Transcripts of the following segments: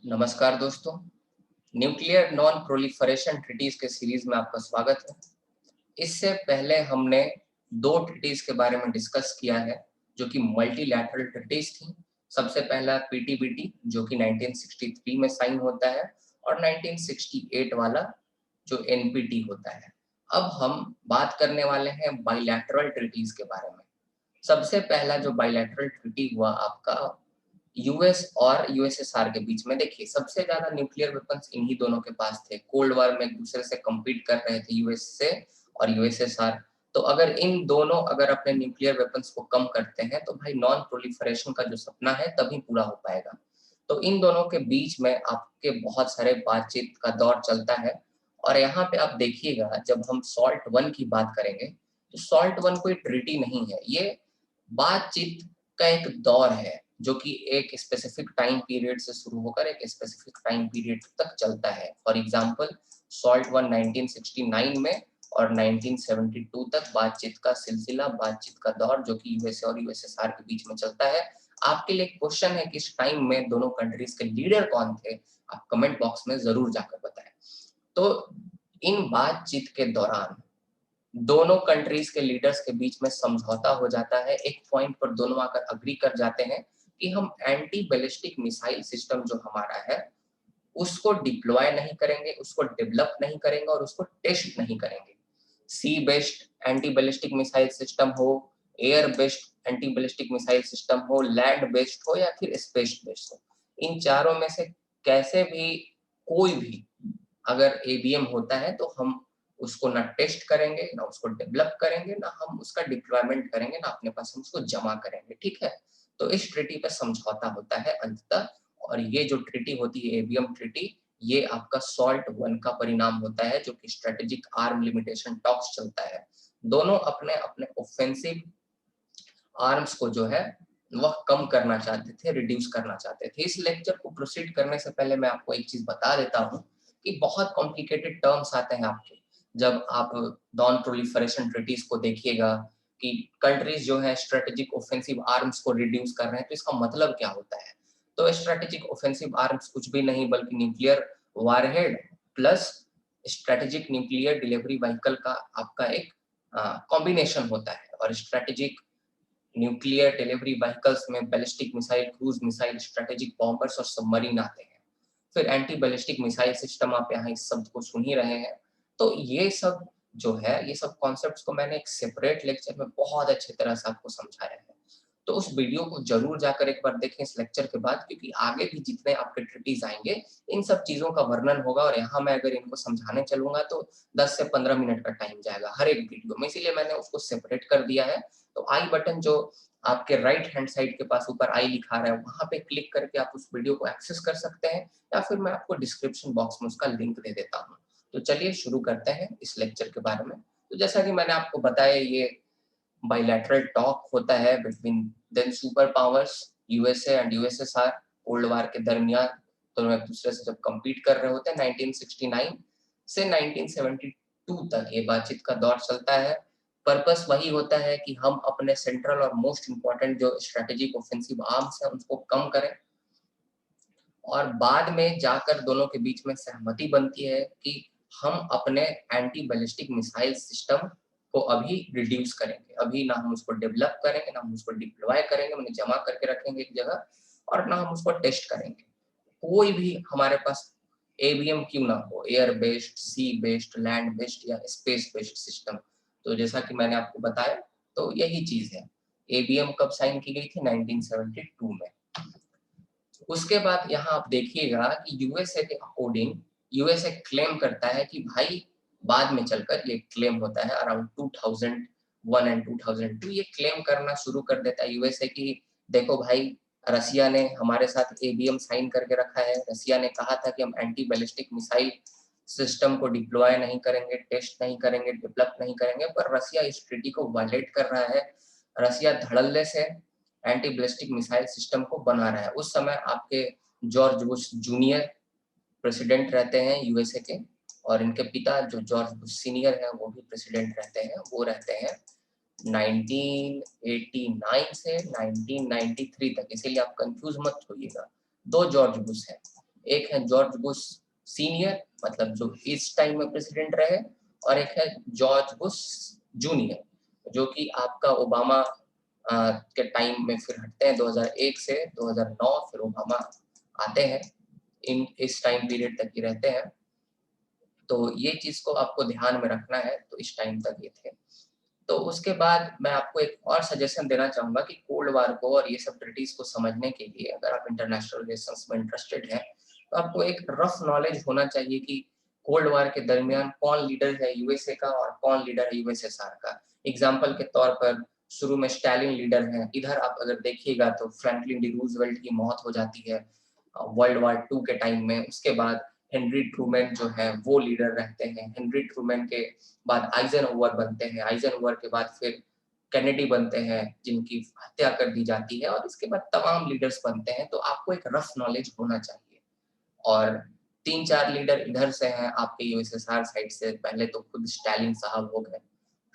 नमस्कार दोस्तों, nuclear non proliferation treaties के सीरीज में आपका स्वागत है। इससे पहले हमने दो ट्रीटीज के बारे में डिस्कस किया है जो कि मल्टीलैटरल ट्रीटीज थी। सबसे पहला पीटीबीटी जो कि 1963 में साइन होता है और 1968 वाला जो एनपीटी होता है। अब हम बात करने वाले हैं बाइलैटरल ट्रीटीज के बारे में। सबसे पहला जो बाइलैटरल ट्रीटी हुआ आपका यूएस और यूएसएसआर के बीच में। देखिए, सबसे ज्यादा न्यूक्लियर वेपन्स इन्हीं दोनों के पास थे। कोल्ड वॉर में एक दूसरे से कम्पीट कर रहे थे यूएस से और यूएसएसआर। तो अगर इन दोनों अपने न्यूक्लियर वेपन्स को कम करते हैं तो भाई नॉन प्रोलिफरेशन का जो सपना है तभी पूरा हो पाएगा। तो इन दोनों के बीच में आपके बहुत सारे बातचीत का दौर चलता है। और यहाँ पे आप देखिएगा, जब हम सॉल्ट वन की बात करेंगे तो सॉल्ट वन कोई ट्रीटी नहीं है, ये बातचीत का एक दौर है जो कि एक स्पेसिफिक टाइम पीरियड से शुरू होकर एक स्पेसिफिक टाइम पीरियड तक चलता है। फॉर एग्जांपल, सॉल्ट वन 1969 में और 1972 तक बातचीत का सिलसिला, बातचीत का दौर जो कि यूएसए और यूएसएसआर के बीच में चलता है। आपके लिए क्वेश्चन है कि इस टाइम में दोनों कंट्रीज के लीडर कौन थे, आप कमेंट बॉक्स में जरूर जाकर बताएं। तो इन बातचीत के दौरान दोनों कंट्रीज के लीडर्स के बीच में समझौता हो जाता है। एक पॉइंट पर दोनों आकर अग्री कर जाते हैं कि हम एंटी बैलिस्टिक मिसाइल सिस्टम जो हमारा है उसको डिप्लॉय नहीं करेंगे, उसको डेवलप नहीं करेंगे और उसको टेस्ट नहीं करेंगे। Sea based anti ballistic missile system हो, air based anti ballistic missile system हो, लैंड बेस्ड हो या फिर स्पेस बेस्ड हो, इन चारों में से कैसे भी कोई भी अगर एबीएम होता है तो हम उसको ना टेस्ट करेंगे, ना उसको डेवलप करेंगे, ना हम उसका डिप्लॉयमेंट करेंगे, ना अपने पास हम उसको जमा करेंगे। ठीक है, तो इस ट्रीटी पे समझौता होता है अंततः। और ये जो ट्रीटी होती है एबीएम ट्रीटी, ये आपका सॉल्ट वन का परिणाम होता है जो कि स्ट्रेटेजिक आर्म लिमिटेशन टॉक्स चलता है। दोनों अपने अपने ऑफेंसिव आर्म्स को जो है वह कम करना चाहते थे, रिड्यूस करना चाहते थे। इस लेक्चर को प्रोसीड करने से पहले मैं आपको एक चीज बता देता हूँ कि बहुत कॉम्प्लिकेटेड टर्म्स आते हैं आपके जब आप नॉन प्रोलिफरेशन ट्रीटीज को देखिएगा कि कंट्रीज जो है स्ट्रेटेजिक ऑफेंसिव आर्म्स को रिड्यूस कर रहे हैं, तो इसका मतलब क्या होता है। तो स्ट्रेटेजिक ऑफेंसिव आर्म्स कुछ भी नहीं बल्कि nuclear warhead plus strategic nuclear delivery vehicle का आपका एक कॉम्बिनेशन होता है। और स्ट्रेटेजिक न्यूक्लियर डिलीवरी व्हीकल्स में ballistic missile, cruise missile, strategic bombers और सबमरीन आते हैं। फिर एंटी बैलिस्टिक मिसाइल सिस्टम, आप यहाँ इस शब्द को सुन ही रहे हैं। तो ये सब जो है, ये सब कॉन्सेप्ट्स को मैंने एक सेपरेट लेक्चर में बहुत अच्छी तरह से आपको समझाया है। तो उस वीडियो को जरूर जाकर एक बार देखें इस लेक्चर के बाद, क्योंकि आगे भी जितने आपके ट्रीटीज आएंगे इन सब चीजों का वर्णन होगा और यहाँ मैं अगर इनको समझाने चलूंगा तो 10 से 15 मिनट का टाइम जाएगा हर एक वीडियो में, इसीलिए मैंने उसको सेपरेट कर दिया है। तो आई बटन जो आपके राइट हैंड साइड के पास ऊपर आई लिखा रहा है, वहां पे क्लिक करके आप उस वीडियो को एक्सेस कर सकते हैं या फिर मैं आपको डिस्क्रिप्शन बॉक्स में उसका लिंक दे देता हूँ। तो चलिए शुरू करते हैं इस लेक्चर के बारे में। तो जैसा कि मैंने आपको बताया, ये बाइलैटरल टॉक होता है between then super powers USA and USSR. Cold war के दरमियान दोनों एक दूसरे से जब कम्पीट कर रहे होते हैं 1969 से 1972 तक ये बातचीत का दौर चलता है। पर्पस वही होता है कि हम अपने सेंट्रल और मोस्ट इंपॉर्टेंट जो स्ट्रेटेजिक ऑफेंसिव आर्म्स है उनको कम करें और बाद में जाकर दोनों के बीच में सहमति बनती है कि हम अपने एंटी बैलिस्टिक मिसाइल सिस्टम को अभी रिड्यूस करेंगे। अभी ना हम उसको डेवलप करेंगे, ना हम उसको डिप्लॉय करेंगे, मैंने जमा करके रखेंगे एक जगह, और ना हम उसको टेस्ट करेंगे। कोई भी हमारे पास एबीएम क्यों ना हो, एयर बेस्ड, सी बेस्ड, लैंड बेस्ड या स्पेस बेस्ड सिस्टम। तो जैसा कि मैंने आपको बताया, तो यही चीज है। एबीएम कब साइन की गई थी? 1972 में। उसके बाद यहाँ आप देखिएगा कि यूएसए के अकॉर्डिंग यूएसए क्लेम करता है कि भाई, बाद में चलकर ये क्लेम होता है अराउंड 2001 एंड 2002, ये क्लेम करना शुरू कर देता है यूएसए की देखो भाई, रसिया ने हमारे साथ एबीएम साइन करके रखा है। रसिया ने कहा था कि हम एंटी बैलिस्टिक मिसाइल सिस्टम को डिप्लॉय नहीं करेंगे, टेस्ट नहीं करेंगे, डेवलप नहीं करेंगे, पर रसिया इस ट्रीटी को वायलेट कर रहा है। रसिया धड़ल्ले से एंटी बैलिस्टिक मिसाइल सिस्टम को बना रहा है। उस समय आपके जॉर्ज बुश जूनियर प्रेसिडेंट रहते हैं यूएसए के, और इनके पिता जो जॉर्ज बुश सीनियर है वो भी प्रेसिडेंट रहते हैं। वो रहते हैं 1989 से 1993 तक, इसीलिए आप कंफ्यूज मत होइएगा। दो जॉर्ज बुश हैं, एक है जॉर्ज बुश सीनियर, मतलब जो इस टाइम में प्रेसिडेंट रहे, और एक है जॉर्ज बुश जूनियर, जो कि आपका ओबामा के टाइम में फिर हटते हैं 2001 से 2009, फिर ओबामा आते हैं, इस टाइम पीरियड तक ही रहते हैं। तो ये चीज को आपको ध्यान में रखना है, तो इस टाइम तक ये थे। तो उसके बाद मैं आपको एक और सजेशन देना चाहूंगा कि कोल्ड वार को और ये सब ट्रीटीज को समझने के लिए अगर आप इंटरनेशनल रिलेशंस में इंटरेस्टेड हैं, तो आपको एक रफ नॉलेज होना चाहिए कि कोल्ड वार के दरमियान कौन लीडर है यूएसए का और कौन लीडर है यूएसएसआर का। एग्जाम्पल के तौर पर शुरू में स्टालिन लीडर है, इधर आप अगर देखिएगा तो फ्रैंकलिन डी रूजवेल्ट की मौत हो जाती है वर्ल्ड वार 2 के टाइम में। उसके बाद हेनरी ट्रूमैन जो है वो लीडर रहते हैं। हेनरी ट्रूमैन के बाद आइजनहोवर बनते हैं, आइजनहोवर के बाद फिर कैनेडी बनते हैं जिनकी हत्या कर दी जाती है, और इसके बाद तमाम लीडर्स बनते हैं। तो आपको एक रफ नॉलेज होना चाहिए। और 3-4 लीडर इधर से हैं आपके यूएसएसआर साइड से, पहले तो खुद स्टालिन साहब हो गए,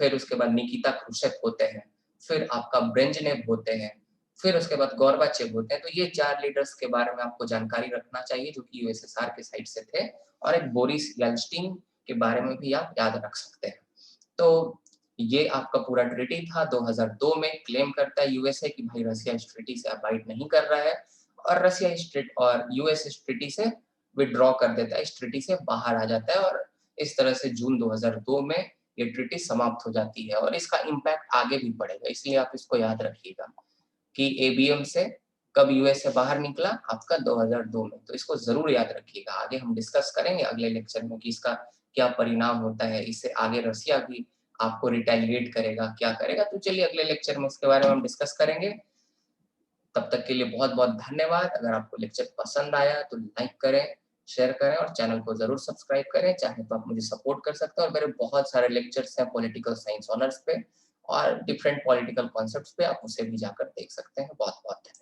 फिर उसके बाद निकिता क्रुश्चेव होते हैं, फिर आपका ब्रेंजनेव होते हैं, फिर उसके बाद गोर्बाचेव होते हैं। तो ये 4 लीडर्स के बारे में आपको जानकारी रखना चाहिए जो कि यूएसएसआर के साइड से थे, और एक बोरिस येल्टसिन के बारे में भी आप याद रख सकते हैं। तो ये आपका पूरा ट्रीटी था। 2002 में क्लेम करता है यूएसए कि भाई रसिया इस ट्रीटी से अबाइड नहीं कर रहा है, और रसिया और यूएस इस ट्रीटी से विड्रॉ कर देता है, इस ट्रीटी से बाहर आ जाता है, और इस तरह से जून 2002 में ये ट्रीटी समाप्त हो जाती है। और इसका इम्पैक्ट आगे भी पड़ेगा, इसलिए आप इसको याद रखिएगा कि एबीएम से कब यूएस से बाहर निकला, आपका 2002 में। तो इसको जरूर याद रखिएगा। आगे हम डिस्कस करेंगे अगले लेक्चर में कि इसका क्या परिणाम होता है, इससे आगे रसिया भी आपको रिटेलिएट करेगा, क्या करेगा। तो चलिए अगले लेक्चर में इसके बारे में हम डिस्कस करेंगे। तब तक के लिए बहुत बहुत धन्यवाद। अगर आपको लेक्चर पसंद आया तो लाइक करें, शेयर करें, और चैनल को जरूर सब्सक्राइब करें। चाहे तो आप मुझे सपोर्ट कर सकते हैं, और मेरे बहुत सारे लेक्चर्स हैं पॉलिटिकल साइंस ऑनर्स पे और डिफरेंट पॉलिटिकल कॉन्सेप्ट्स पे, आप उसे भी जाकर देख सकते हैं। बहुत बहुत धन्यवाद।